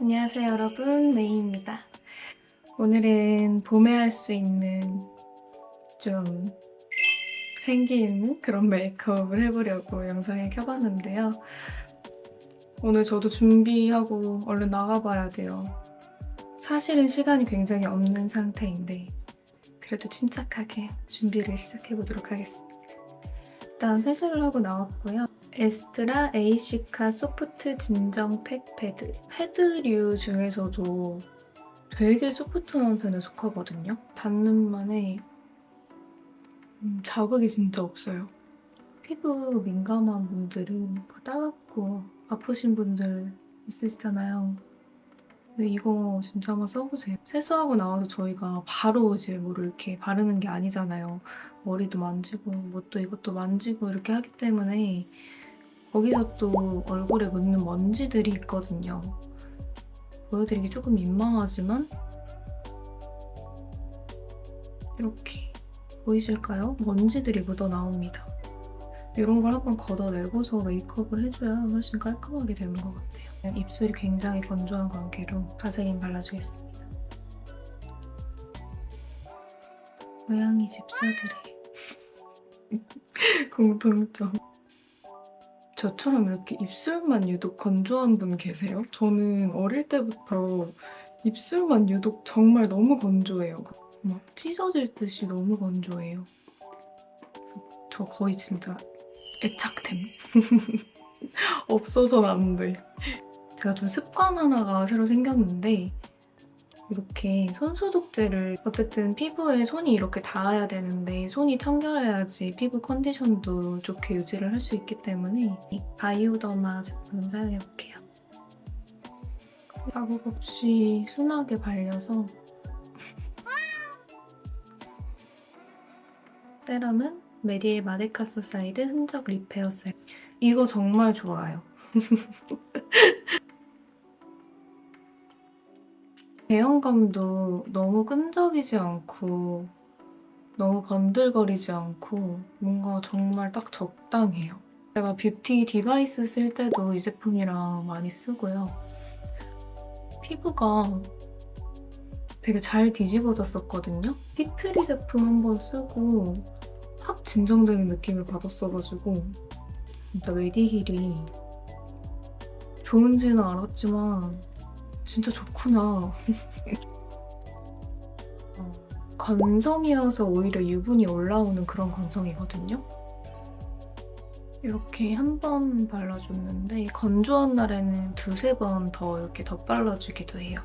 안녕하세요 여러분, 메이입니다. 오늘은 봄에 할 수 있는 좀 생기 있는 그런 메이크업을 해보려고 영상을 켜봤는데요. 오늘 저도 준비하고 얼른 나가봐야 돼요. 사실은 시간이 굉장히 없는 상태인데 그래도 침착하게 준비를 시작해보도록 하겠습니다. 일단 세수를 하고 나왔고요. 에스트라 에이시카 소프트 진정 팩 패드. 패드류 중에서도 되게 소프트한 편에 속하거든요. 닿는 만에 자극이 진짜 없어요. 피부 민감한 분들은 따갑고 아프신 분들 있으시잖아요. 근데 이거 진짜 한번 써보세요. 세수하고 나와서 저희가 바로 이제 뭐를 이렇게 바르는 게 아니잖아요. 머리도 만지고 뭣도 이것도 만지고 이렇게 하기 때문에 거기서 또 얼굴에 묻는 먼지들이 있거든요. 보여드리기 조금 민망하지만 이렇게 보이실까요? 먼지들이 묻어나옵니다. 이런 걸 한번 걷어내고서 메이크업을 해줘야 훨씬 깔끔하게 되는 것 같아요. 입술이 굉장히 건조한 관계로 바세린 발라주겠습니다. 고양이 집사들의 공통점. 저처럼 이렇게 입술만 유독 건조한 분 계세요? 저는 어릴 때부터 입술만 유독 정말 너무 건조해요. 막 찢어질 듯이 너무 건조해요. 저 거의 진짜 애착템. 없어서는 안 돼. 제가 좀 습관 하나가 새로 생겼는데 이렇게 손소독제를 어쨌든 피부에 손이 이렇게 닿아야 되는데 손이 청결해야지 피부 컨디션도 좋게 유지를 할 수 있기 때문에 이 바이오더마 제품 사용해볼게요. 자국 없이 순하게 발려서 세럼은 메디엘 마데카소사이드 흔적 리페어 세럼. 이거 정말 좋아요. 제형감도 너무 끈적이지 않고 너무 번들거리지 않고 뭔가 정말 딱 적당해요. 제가 뷰티 디바이스 쓸 때도 이 제품이랑 많이 쓰고요. 피부가 되게 잘 뒤집어졌었거든요. 티트리 제품 한번 쓰고 확 진정되는 느낌을 받았어가지고 진짜 메디힐이 좋은지는 알았지만 진짜 좋구나. 건성이어서 오히려 유분이 올라오는 그런 건성이거든요. 이렇게 한 번 발라줬는데 건조한 날에는 두세 번 더 이렇게 덧발라주기도 해요.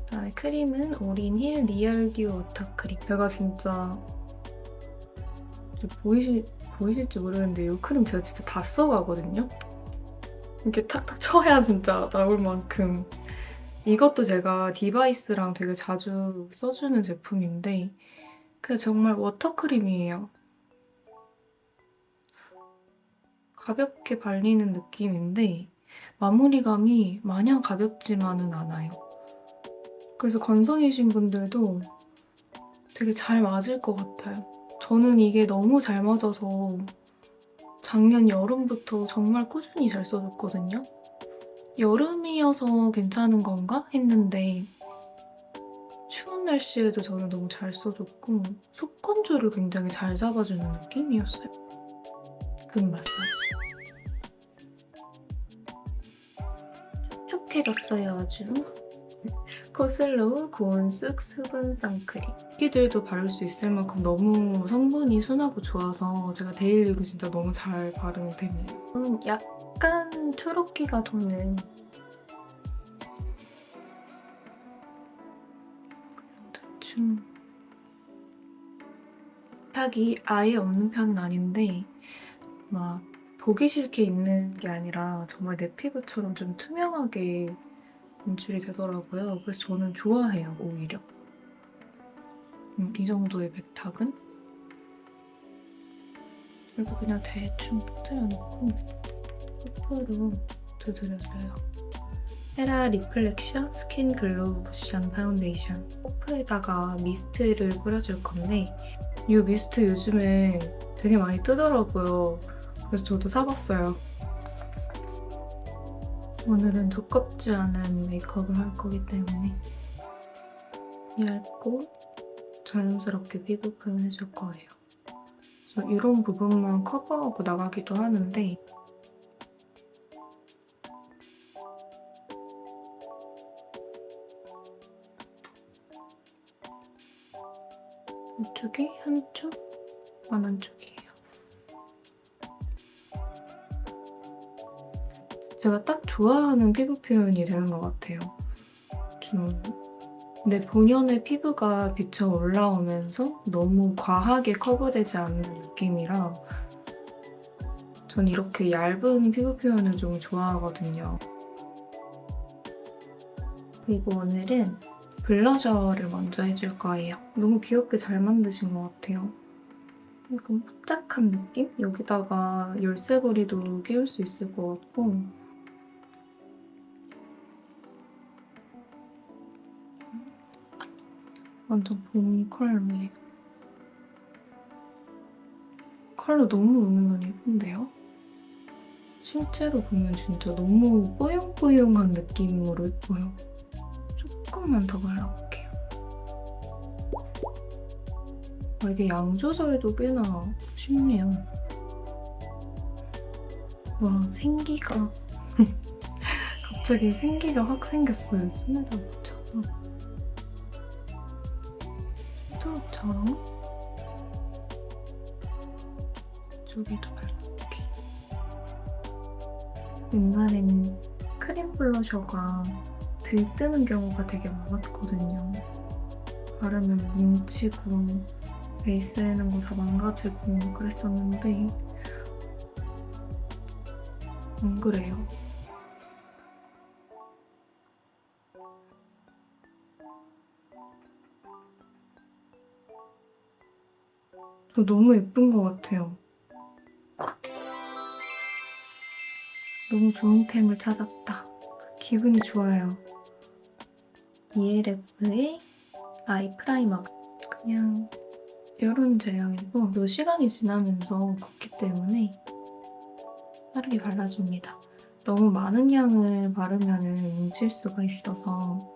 그다음에 크림은 오린힐 리얼 듀오 워터 크림. 제가 진짜 보이실지 모르겠는데 이 크림 제가 진짜 다 써가거든요. 이렇게 탁탁 쳐야 진짜 나올 만큼. 이것도 제가 디바이스랑 되게 자주 써주는 제품인데 그게 정말 워터크림이에요. 가볍게 발리는 느낌인데 마무리감이 마냥 가볍지만은 않아요. 그래서 건성이신 분들도 되게 잘 맞을 것 같아요. 저는 이게 너무 잘 맞아서 작년 여름부터 정말 꾸준히 잘 써줬거든요. 여름이어서 괜찮은 건가 했는데 추운 날씨에도 저는 너무 잘 써줬고 속 건조를 굉장히 잘 잡아주는 느낌이었어요. 금 마사지. 촉촉해졌어요 아주. 코슬로우 고온 쑥 수분 선크림. 애기들도 바를 수 있을 만큼 너무 성분이 순하고 좋아서 제가 데일리로 진짜 너무 잘 바르는 템이에요. 약간 초록기가 도는 대충 탁이 아예 없는 편은 아닌데 막 보기 싫게 있는 게 아니라 정말 내 피부처럼 좀 투명하게 연출이 되더라고요. 그래서 저는 좋아해요, 오히려. 이 정도의 백탁은? 그리고 그냥 대충 퍼뜨려놓고 코프로 두드려줘요. 헤라 리플렉션 스킨 글로우 쿠션 파운데이션. 코프에다가 미스트를 뿌려줄 건데 이 미스트 요즘에 되게 많이 뜨더라고요. 그래서 저도 사봤어요. 오늘은 두껍지 않은 메이크업을 할 거기 때문에 얇고 자연스럽게 피부 표현해줄 거예요. 그래서 이런 부분만 커버하고 나가기도 하는데 이쪽이 한쪽, 안 한쪽이에요. 제가 딱 좋아하는 피부 표현이 되는 것 같아요. 좀 내 본연의 피부가 비쳐 올라오면서 너무 과하게 커버되지 않는 느낌이라 전 이렇게 얇은 피부 표현을 좀 좋아하거든요. 그리고 오늘은 블러셔를 먼저 해줄 거예요. 너무 귀엽게 잘 만드신 것 같아요. 약간 뽀짝한 느낌? 여기다가 열쇠고리도 끼울 수 있을 것 같고 완전 봄 컬러예요. 컬러 너무 은은하니 예쁜데요? 실제로 보면 진짜 너무 뽀용뽀용한 느낌으로 예뻐요. 조금만 더 발라볼게요. 이게 양 조절도 꽤나 쉽네요. 와, 생기가 갑자기 생기가 확 생겼어요. 손에다 묻혀서. 섀도우처럼 저기도 발라볼게. 옛날에는 크림 블러셔가 들뜨는 경우가 되게 많았거든요. 바르면 뭉치고 베이스에 있는 거 다 망가지고 그랬었는데 안 그래요. 저 너무 예쁜 것 같아요. 너무 좋은 템을 찾았다. 기분이 좋아요. ELF의 아이 프라이머. 그냥 이런 제형이고 또 시간이 지나면서 걷기 때문에 빠르게 발라줍니다. 너무 많은 양을 바르면 뭉칠 수가 있어서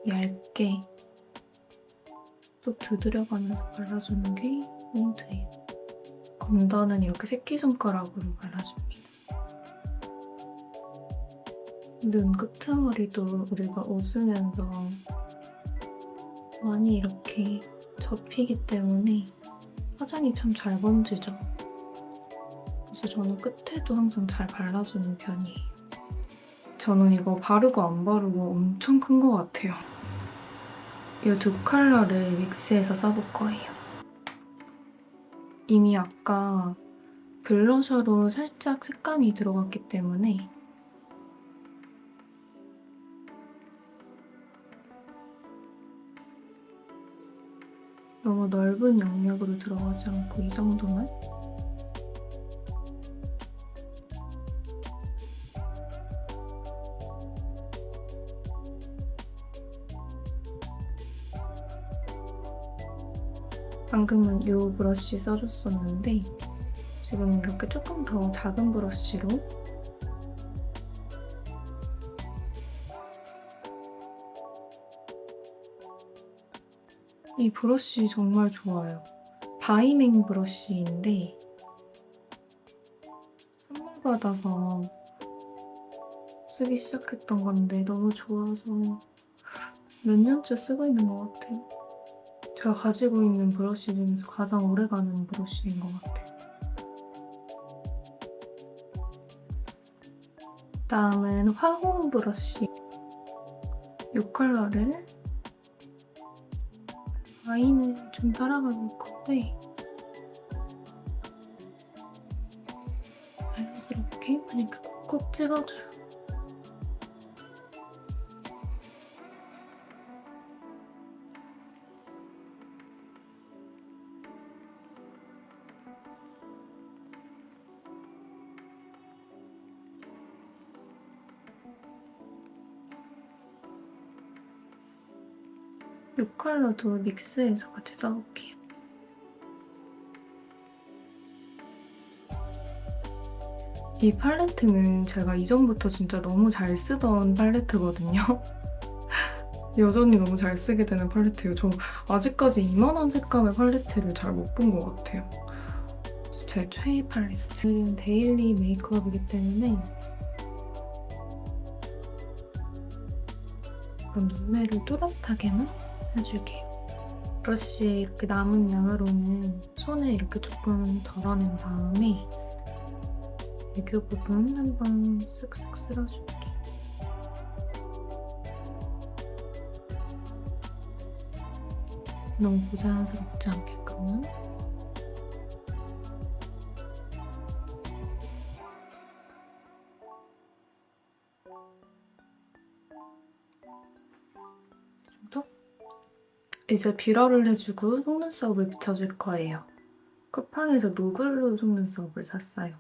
얇게 또 두드려가면서 발라주는 게 포인트예요. 언더는 이렇게 새끼손가락으로 발라줍니다. 눈 끝머리도 우리가 웃으면서 많이 이렇게 접히기 때문에 화장이 참 잘 번지죠. 그래서 저는 끝에도 항상 잘 발라주는 편이에요. 저는 이거 바르고 안 바르고 엄청 큰 것 같아요. 이 두 컬러를 믹스해서 써볼 거예요. 이미 아까 블러셔로 살짝 색감이 들어갔기 때문에 너무 넓은 영역으로 들어가지 않고 이 정도만? 방금은 이 브러쉬 써줬었는데 지금 이렇게 조금 더 작은 브러쉬로 이 브러쉬 정말 좋아요. 바이맹 브러쉬인데 선물 받아서 쓰기 시작했던 건데 너무 좋아서 몇 년째 쓰고 있는 것 같아요. 제가 가지고 있는 브러쉬 중에서 가장 오래가는 브러쉬인 것 같아요. 다음은 화홍 브러쉬. 이 컬러를 아이는 좀 따라가 볼 건데 자연스럽게 그냥 이렇게 콕콕 찍어줘요. 이 컬러도 믹스해서 같이 써볼게요. 이 팔레트는 제가 이전부터 진짜 너무 잘 쓰던 팔레트거든요. 여전히 너무 잘 쓰게 되는 팔레트예요. 저 아직까지 이만한 색감의 팔레트를 잘 못 본 것 같아요. 제 최애 팔레트. 오늘은 데일리 메이크업이기 때문에 이건 눈매를 또렷하게만 해줄게요. 브러쉬 이렇게 남은 양으로는 손에 이렇게 조금 덜어낸 다음에 애교 부분 한번 쓱쓱 쓸어줄게. 너무 부자연스럽지 않게끔만. 이 정도? 이제 뷰러를 해주고 속눈썹을 비춰줄 거예요. 쿠팡에서 노블루 속눈썹을 샀어요.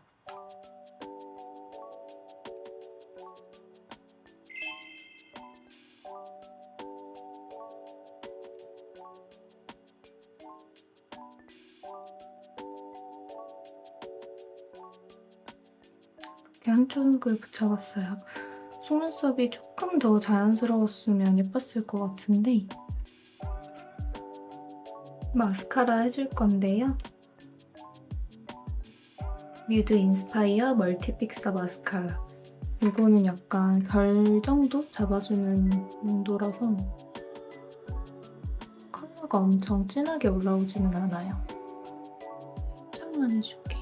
이렇게 한쪽을 붙여봤어요. 속눈썹이 조금 더 자연스러웠으면 예뻤을 것 같은데 마스카라 해줄 건데요. 뮤드 인스파이어 멀티픽서 마스카라. 이거는 약간 결 정도 잡아주는 용도라서 컬러가 엄청 진하게 올라오지는 않아요. 살짝만 해줄게.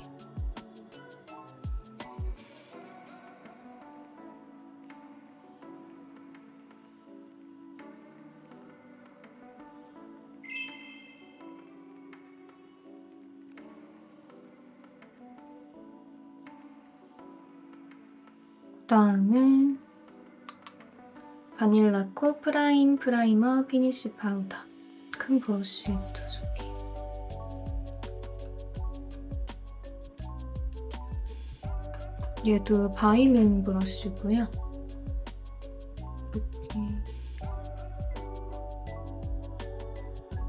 그다음은 바닐라코 프라임 프라이머 피니쉬 파우더. 큰 브러쉬에 묻혀줄게. 얘도 바이링 브러쉬고요. 이렇게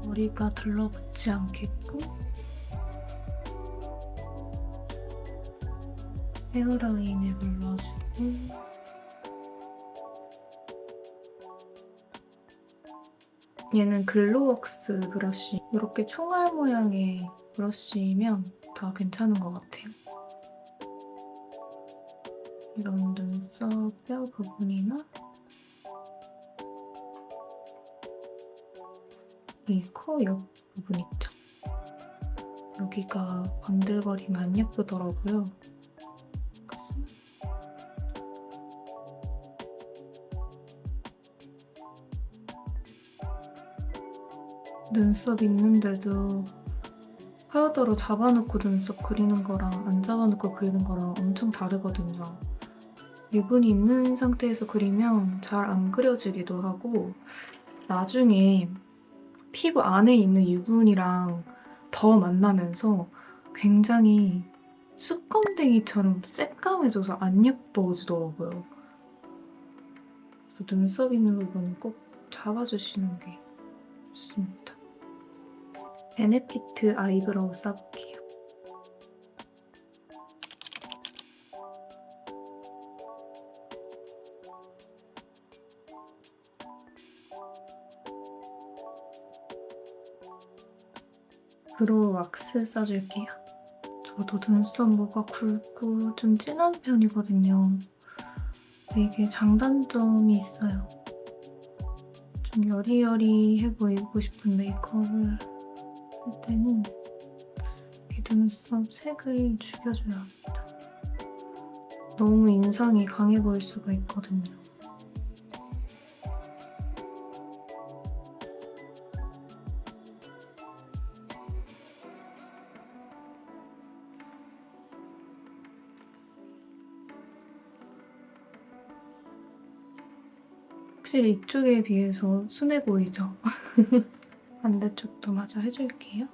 머리가 들러붙지 않게끔 헤어라인을 눌러주고 얘는 글로웍스 브러쉬. 이렇게 총알 모양의 브러쉬면 다 괜찮은 것 같아요. 이런 눈썹 뼈 부분이나 이 코 옆 부분 있죠? 여기가 번들거리면 안 예쁘더라고요. 눈썹 있는데도 파우더로 잡아놓고 눈썹 그리는 거랑 안 잡아놓고 그리는 거랑 엄청 다르거든요. 유분이 있는 상태에서 그리면 잘 안 그려지기도 하고 나중에 피부 안에 있는 유분이랑 더 만나면서 굉장히 수검댕이처럼 새까매져서 안 예뻐지더라고요. 그래서 눈썹 있는 부분은 꼭 잡아주시는 게 좋습니다. 베네피트 아이브로우 써볼게요. 브로우 왁스 써줄게요. 저도 눈썹 모가 굵고 좀 진한 편이거든요. 근데 이게 장단점이 있어요. 좀 여리여리해 보이고 싶은 메이크업을 할 때는 이 눈썹 색을 죽여줘야 합니다. 너무 인상이 강해 보일 수가 있거든요. 확실히 이쪽에 비해서 순해 보이죠? 반대쪽도 마저 해줄게요.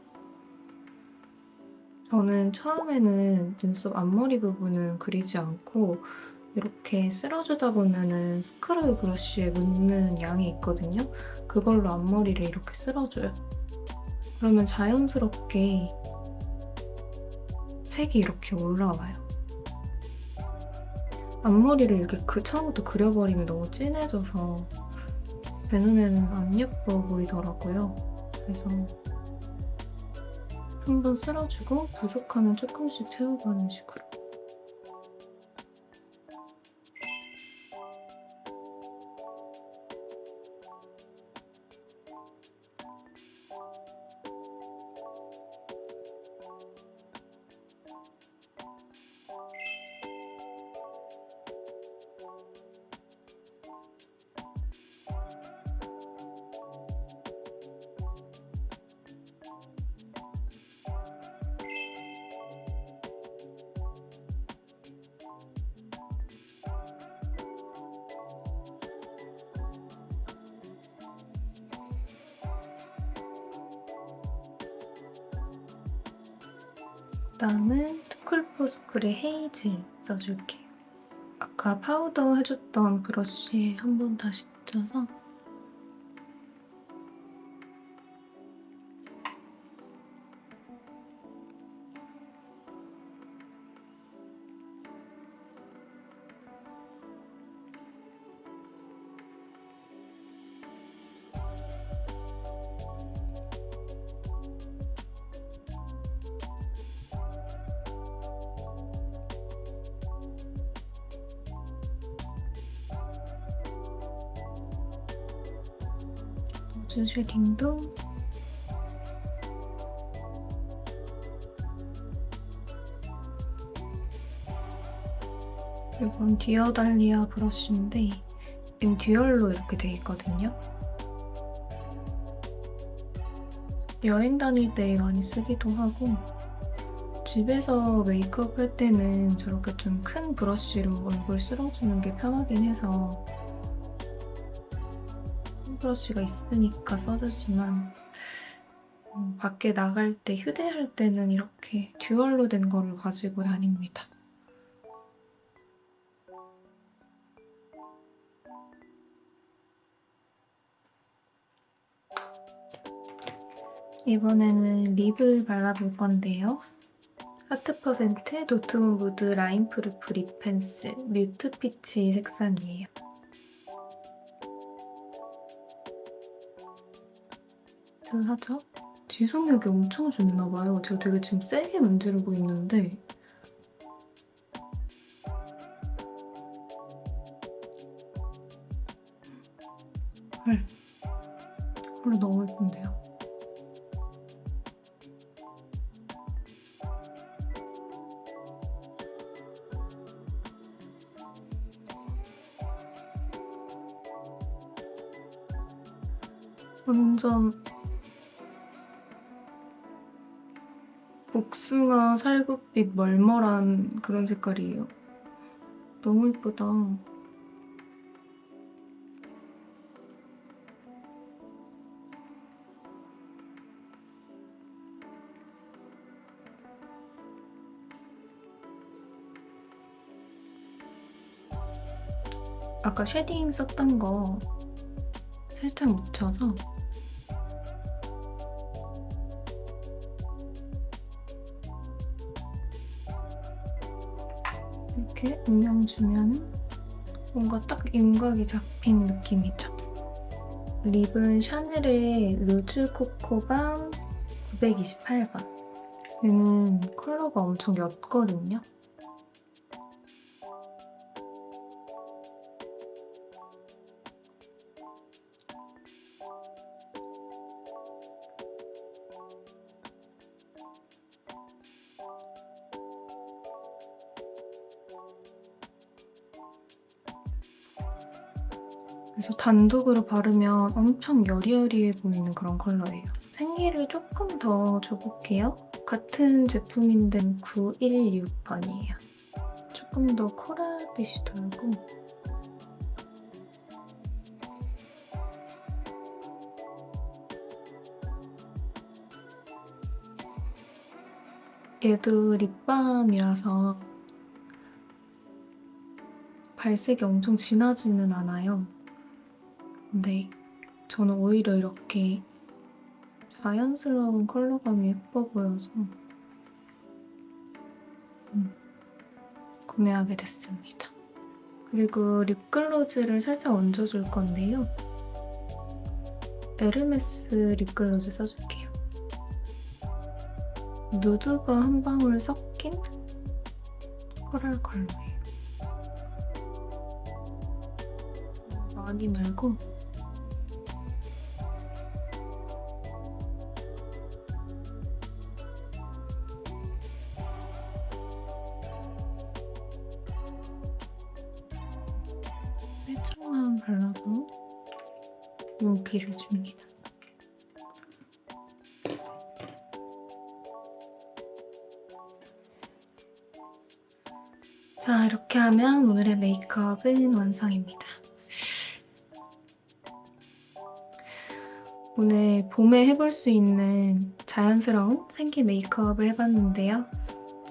저는 처음에는 눈썹 앞머리 부분은 그리지 않고 이렇게 쓸어주다 보면은 스크롤 브러쉬에 묻는 양이 있거든요. 그걸로 앞머리를 이렇게 쓸어줘요. 그러면 자연스럽게 색이 이렇게 올라와요. 앞머리를 이렇게 처음부터 그려버리면 너무 진해져서 제 눈에는 안 예뻐 보이더라고요. 그래서 한번 쓸어주고 부족하면 조금씩 채워가는 식으로. 그다음은 투쿨포스쿨의 헤이즐 써줄게요. 아까 파우더 해줬던 브러쉬에 한 번 다시 묻혀서 노즈 쉐딩도 이건 디어달리아 브러쉬인데 지금 듀얼로 이렇게 돼 있거든요. 여행 다닐 때 많이 쓰기도 하고 집에서 메이크업 할 때는 저렇게 좀 큰 브러쉬로 얼굴 쓸어주는 게 편하긴 해서 큰 브러쉬가 있으니까 써주지만 밖에 나갈 때 휴대할 때는 이렇게 듀얼로 된 거를 가지고 다닙니다. 이번에는 립을 발라볼 건데요. 하트 퍼센트 노트문 무드 라인 프루프 립 펜슬 뮤트 피치 색상이에요. 하죠? 지속력이 엄청 좋나봐요. 제가 되게 지금 세게 문지르고 있는데 컬러 너무 예쁜데요? 완전 복숭아 살구빛 멀멀한 그런 색깔이에요. 너무 예쁘다. 아까 쉐딩 썼던 거 살짝 묻혀서 이렇게 음영 주면 뭔가 딱 윤곽이 잡힌 느낌이죠. 립은 샤넬의 루즈 코코밤 928번. 얘는 컬러가 엄청 옅거든요. 그래서 단독으로 바르면 엄청 여리여리해 보이는 그런 컬러예요. 생기를 조금 더 줘볼게요. 같은 제품인데 916번이에요. 조금 더 코랄빛이 돌고 얘도 립밤이라서 발색이 엄청 진하지는 않아요. 근데 저는 오히려 이렇게 자연스러운 컬러감이 예뻐 보여서 구매하게 됐습니다. 그리고 립글로즈를 살짝 얹어줄 건데요. 에르메스 립글로즈 써줄게요. 누드가 한 방울 섞인 코랄 컬러예요. 많이 말고 살짝만 발라서 윤기를 줍니다. 자, 이렇게 하면 오늘의 메이크업은 완성입니다. 오늘 봄에 해볼 수 있는 자연스러운 생기 메이크업을 해봤는데요.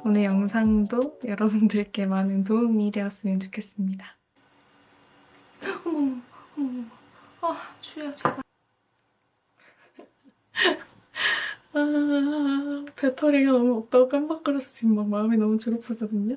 오늘 영상도 여러분들께 많은 도움이 되었으면 좋겠습니다. 어머머, 어머머. 아, 주야, 제발. 배터리가 너무 없다고 깜빡거려서 지금 막 마음이 너무 조급하거든요.